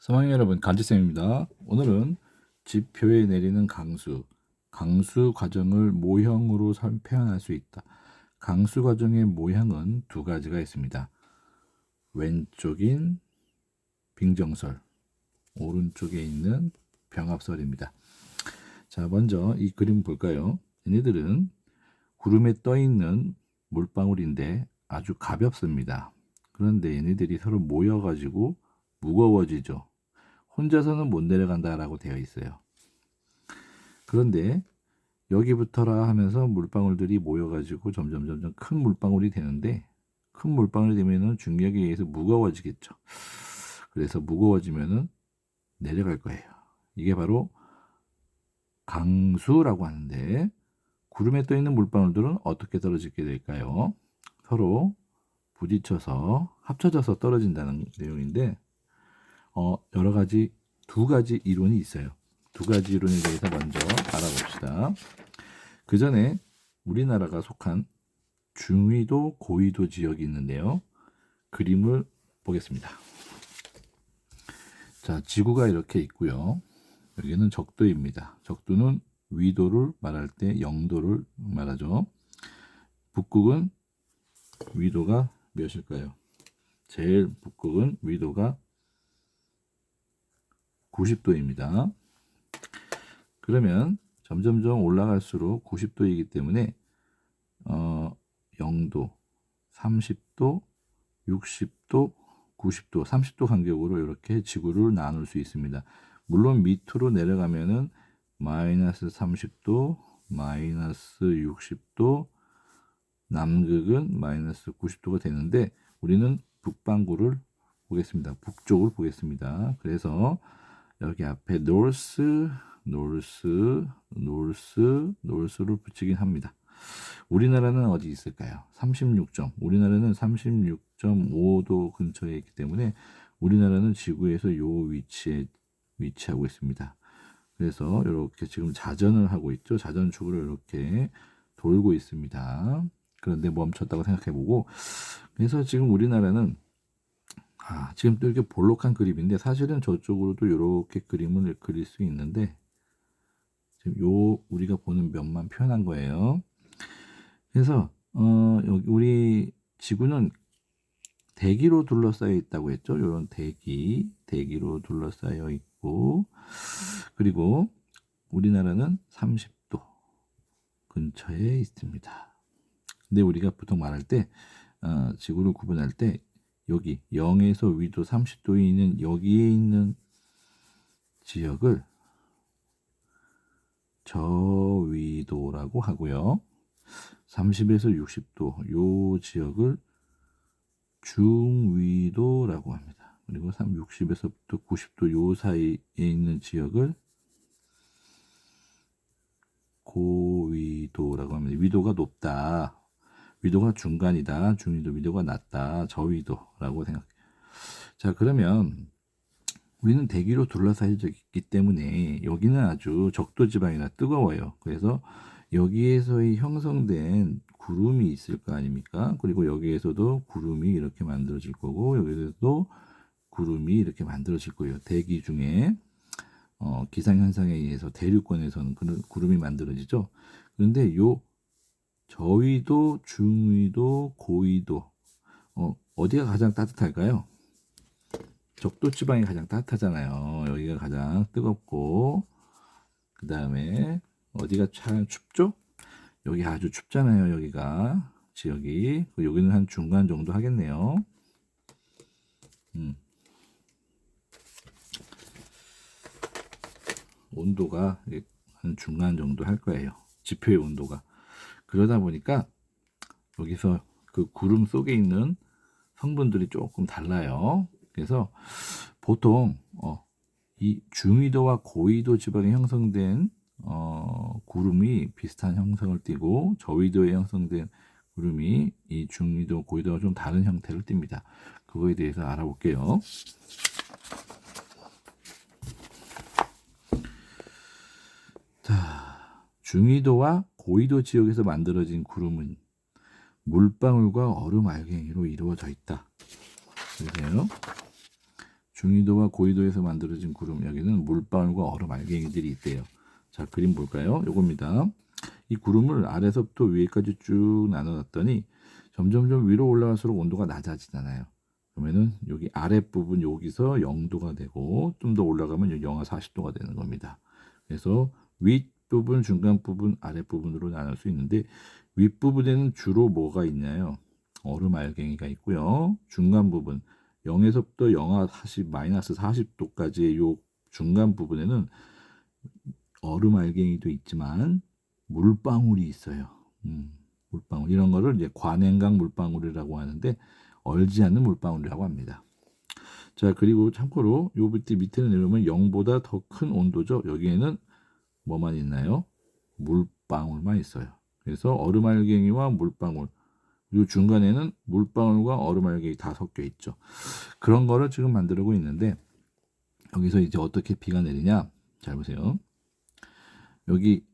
3학년 여러분, 간지쌤입니다. 오늘은 지표에 내리는 강수 과정을 모형으로 표현할 수 있다. 강수 과정의 모형은 두 가지가 있습니다. 왼쪽인 빙정설, 오른쪽에 있는 병합설입니다. 자, 먼저 이 그림 볼까요? 얘네들은 구름에 떠 있는 물방울인데 아주 가볍습니다. 그런데 얘네들이 서로 모여가지고 무거워지죠. 혼자서는 못 내려간다라고 되어 있어요. 그런데 여기부터라 하면서 물방울들이 모여가지고 점점 큰 물방울이 되는데, 큰 물방울이 되면은 중력에 의해서 무거워지겠죠. 그래서 무거워지면은 내려갈 거예요. 이게 바로 강수라고 하는데, 구름에 떠 있는 물방울들은 어떻게 떨어지게 될까요? 서로 부딪혀서 합쳐져서 떨어진다는 내용인데, 여러 가지 두 가지 이론이 있어요. 두 가지 이론에 대해서 먼저 알아봅시다. 그 전에 우리나라가 속한 중위도 고위도 지역이 있는데요. 그림을 보겠습니다. 자, 지구가 이렇게 있고요. 여기는 적도입니다. 적도는 위도를 말할 때 0도를 말하죠. 북극은 위도가 몇일까요? 제일 북극은 위도가 90도입니다. 그러면 점점점 올라갈수록 90도이기 때문에 0도, 30도, 60도, 90도, 30도 간격으로 이렇게 지구를 나눌 수 있습니다. 물론 밑으로 내려가면은 마이너스 30도, 마이너스 60도, 남극은 마이너스 90도가 되는데 우리는 북반구를 보겠습니다. 북쪽을 보겠습니다. 그래서 여기 앞에 노스를 붙이긴 합니다. 우리나라는 어디 있을까요? 36점. 우리나라는 36.5도 근처에 있기 때문에 우리나라는 지구에서 요 위치에 위치하고 있습니다. 그래서 이렇게 지금 자전을 하고 있죠. 자전축으로 이렇게 돌고 있습니다. 그런데 멈췄다고 생각해보고, 그래서 지금 우리나라는 지금 또 이렇게 볼록한 그림인데 사실은 저쪽으로도 이렇게 그림을 그릴 수 있는데 지금 우리가 보는 면만 표현한 거예요. 그래서 여기 우리 지구는 대기로 둘러싸여 있다고 했죠. 이런 대기로 둘러싸여 있고, 그리고 우리나라는 30도 근처에 있습니다. 근데 우리가 보통 말할 때 지구를 구분할 때 여기 0에서 위도 30도에 있는 여기에 있는 지역을 저위도라고 하고요. 30에서 60도 요 지역을 중위도라고 합니다. 그리고 60에서 90도 요 사이에 있는 지역을 고위도라고 합니다. 위도가 높다, 위도가 중간이다, 중위도, 위도가 낮다, 저위도라고 생각해요. 자, 그러면 우리는 대기로 둘러싸여 있기 때문에 여기는 아주 적도 지방이라 뜨거워요. 그래서 여기에서의 형성된 구름이 있을 거 아닙니까? 그리고 여기에서도 구름이 이렇게 만들어질 거고 여기서도 구름이 이렇게 만들어질 거예요. 대기 중에 기상현상에 의해서 대륙권에서는 구름이 만들어지죠. 그런데 요 저위도, 중위도, 고위도 어디가 가장 따뜻할까요? 적도 지방이 가장 따뜻하잖아요. 여기가 가장 뜨겁고, 그 다음에 어디가 참 춥죠? 여기 아주 춥잖아요. 여기가 지역이. 여기는 한 중간 정도 하겠네요. 온도가 한 중간 정도 할 거예요. 지표의 온도가. 그러다 보니까 여기서 그 구름 속에 있는 성분들이 조금 달라요. 그래서 보통 이 중위도와 고위도 지방에 형성된 구름이 비슷한 형성을 띠고 저위도에 형성된 구름이 이 중위도, 고위도와 좀 다른 형태를 띱니다. 그거에 대해서 알아볼게요. 자, 중위도와 고위도 지역에서 만들어진 구름은 물방울과 얼음 알갱이로 이루어져 있다. 그래서요, 중위도와 고위도에서 만들어진 구름, 여기는 물방울과 얼음 알갱이들이 있대요. 자, 그림 볼까요? 요겁니다. 이 구름을 아래서부터 위에까지 쭉 나눠놨더니 점점점 위로 올라갈수록 온도가 낮아지잖아요. 그러면은 여기 아랫부분 여기서 0도가 되고 좀 더 올라가면 여기 영하 40도가 되는 겁니다. 그래서 윗부분, 중간부분, 아랫부분으로 나눌 수 있는데 윗부분에는 주로 뭐가 있나요? 얼음 알갱이가 있고요. 중간 부분 0에서부터 영하 40, 마이너스 40도까지의 요 중간 부분에는 얼음 알갱이도 있지만 물방울이 있어요. 물방울 이런 거를 이제 관행강 물방울이라고 하는데 얼지 않는 물방울이라고 합니다. 자, 그리고 참고로 요 밑에는 내려오면 0보다 더 큰 온도죠. 여기에는 뭐만 있나요? 물방울만 있어요. 그래서 얼음 알갱이와 물방울, 그리고 중간에는 물방울과 얼음 알갱이 다 섞여 있죠. 그런 거를 지금 만들고 있는데 여기서 이제 어떻게 비가 내리냐? 잘 보세요. 여기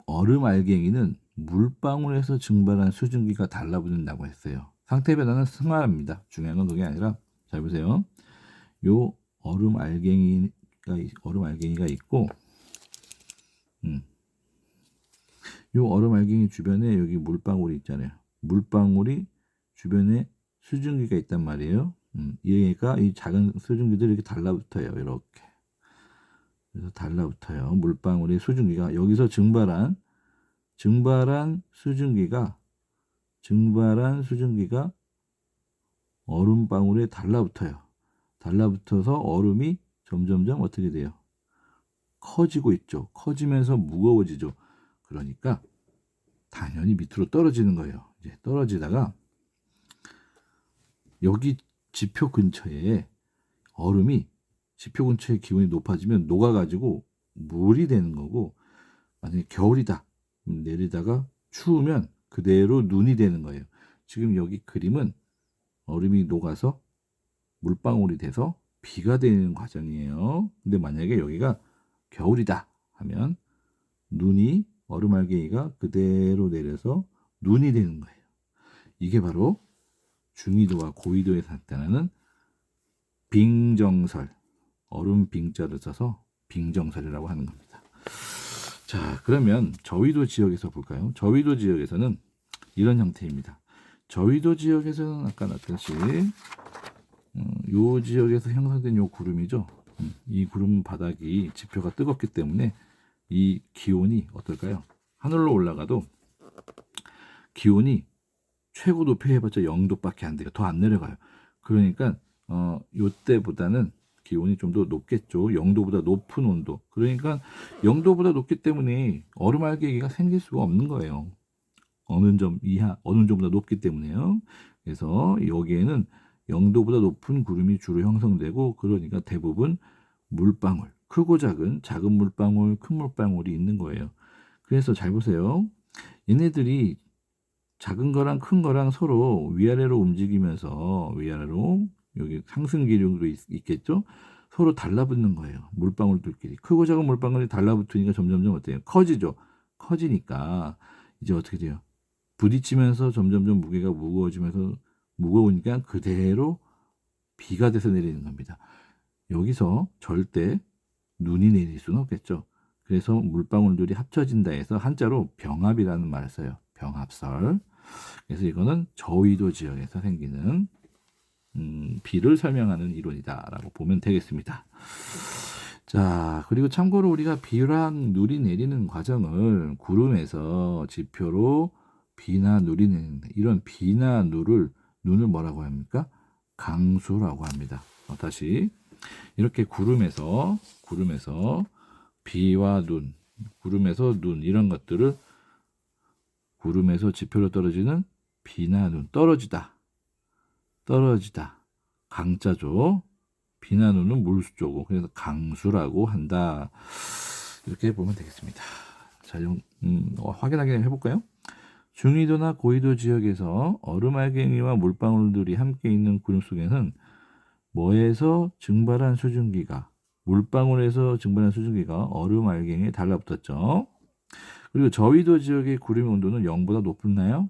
얼음 알갱이는 물방울에서 증발한 수증기가 달라붙는다고 했어요. 상태 변화는 승화합니다. 중요한 건 그게 아니라 잘 보세요. 요 얼음 알갱이가 있고 요 얼음 알갱이 주변에 여기 물방울이 있잖아요. 물방울이 주변에 수증기가 있단 말이에요. 얘가 이 작은 수증기들이 이렇게 달라붙어요. 이렇게. 그래서 달라붙어요. 물방울의 수증기가 여기서 증발한 수증기가 얼음방울에 달라붙어요. 달라붙어서 얼음이 점점점 어떻게 돼요? 커지고 있죠. 커지면서 무거워지죠. 그러니까 당연히 밑으로 떨어지는 거예요. 이제 떨어지다가 여기 지표 근처에 얼음이 지표 근처에 기온이 높아지면 녹아가지고 물이 되는 거고, 만약에 겨울이다 내리다가 추우면 그대로 눈이 되는 거예요. 지금 여기 그림은 얼음이 녹아서 물방울이 돼서 비가 되는 과정이에요. 근데 만약에 여기가 겨울이다 하면 눈이 얼음 알갱이가 그대로 내려서 눈이 되는 거예요. 이게 바로 중위도와 고위도에서 나타나는 빙정설, 얼음 빙자를 써서 빙정설이라고 하는 겁니다. 자, 그러면 저위도 지역에서 볼까요? 저위도 지역에서는 이런 형태입니다. 저위도 지역에서는 아까 나타났듯이 요 지역에서 형성된 요 구름이죠. 이 구름 바닥이 지표가 뜨겁기 때문에 이 기온이 어떨까요? 하늘로 올라가도 기온이 최고 높이 해봤자 0도밖에 안 돼요. 더 안 내려가요. 그러니까 요때보다는 기온이 좀 더 높겠죠. 0도보다 높은 온도. 그러니까 0도보다 높기 때문에 얼음 알갱이가 생길 수가 없는 거예요. 어느 점 이하, 어느 점보다 높기 때문에요. 그래서 여기에는 0도보다 높은 구름이 주로 형성되고, 그러니까 대부분 물방울, 크고 작은 물방울, 큰 물방울이 있는 거예요. 그래서 잘 보세요. 얘네들이 작은 거랑 큰 거랑 서로 위아래로 움직이면서 위아래로 여기 상승 기류도 있겠죠. 서로 달라붙는 거예요. 물방울들끼리 크고 작은 물방울이 달라붙으니까 점점점 어때요? 커지죠. 커지니까 이제 어떻게 돼요? 부딪히면서 점점점 무게가 무거워지면서 무거우니까 그대로 비가 돼서 내리는 겁니다. 여기서 절대 눈이 내릴 수는 없겠죠. 그래서 물방울들이 합쳐진다 해서 한자로 병합이라는 말을 써요. 병합설. 그래서 이거는 저위도 지역에서 생기는 비를 설명하는 이론이다라고 보면 되겠습니다. 자, 그리고 참고로 우리가 비랑 눈이 내리는 과정을 구름에서 지표로 비나 눈이 내리는, 이런 비나 눈을 뭐라고 합니까? 강수라고 합니다. 다시 이렇게 구름에서 비와 눈, 구름에서 눈, 이런 것들을 구름에서 지표로 떨어지는 비나 눈, 떨어지다 강자죠. 비나 눈은 물수조고, 그래서 강수라고 한다. 이렇게 보면 되겠습니다. 자, 확인하게 해볼까요? 중위도나 고위도 지역에서 얼음 알갱이와 물방울들이 함께 있는 구름 속에는 뭐에서 증발한 수증기가, 물방울에서 증발한 수증기가 얼음 알갱이에 달라붙었죠. 그리고 저위도 지역의 구름의 온도는 0보다 높나요?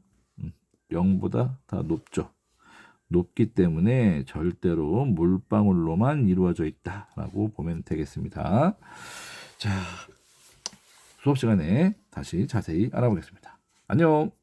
0보다 다 높죠. 높기 때문에 절대로 물방울로만 이루어져 있다라고 보면 되겠습니다. 자, 수업 시간에 다시 자세히 알아보겠습니다. 안녕.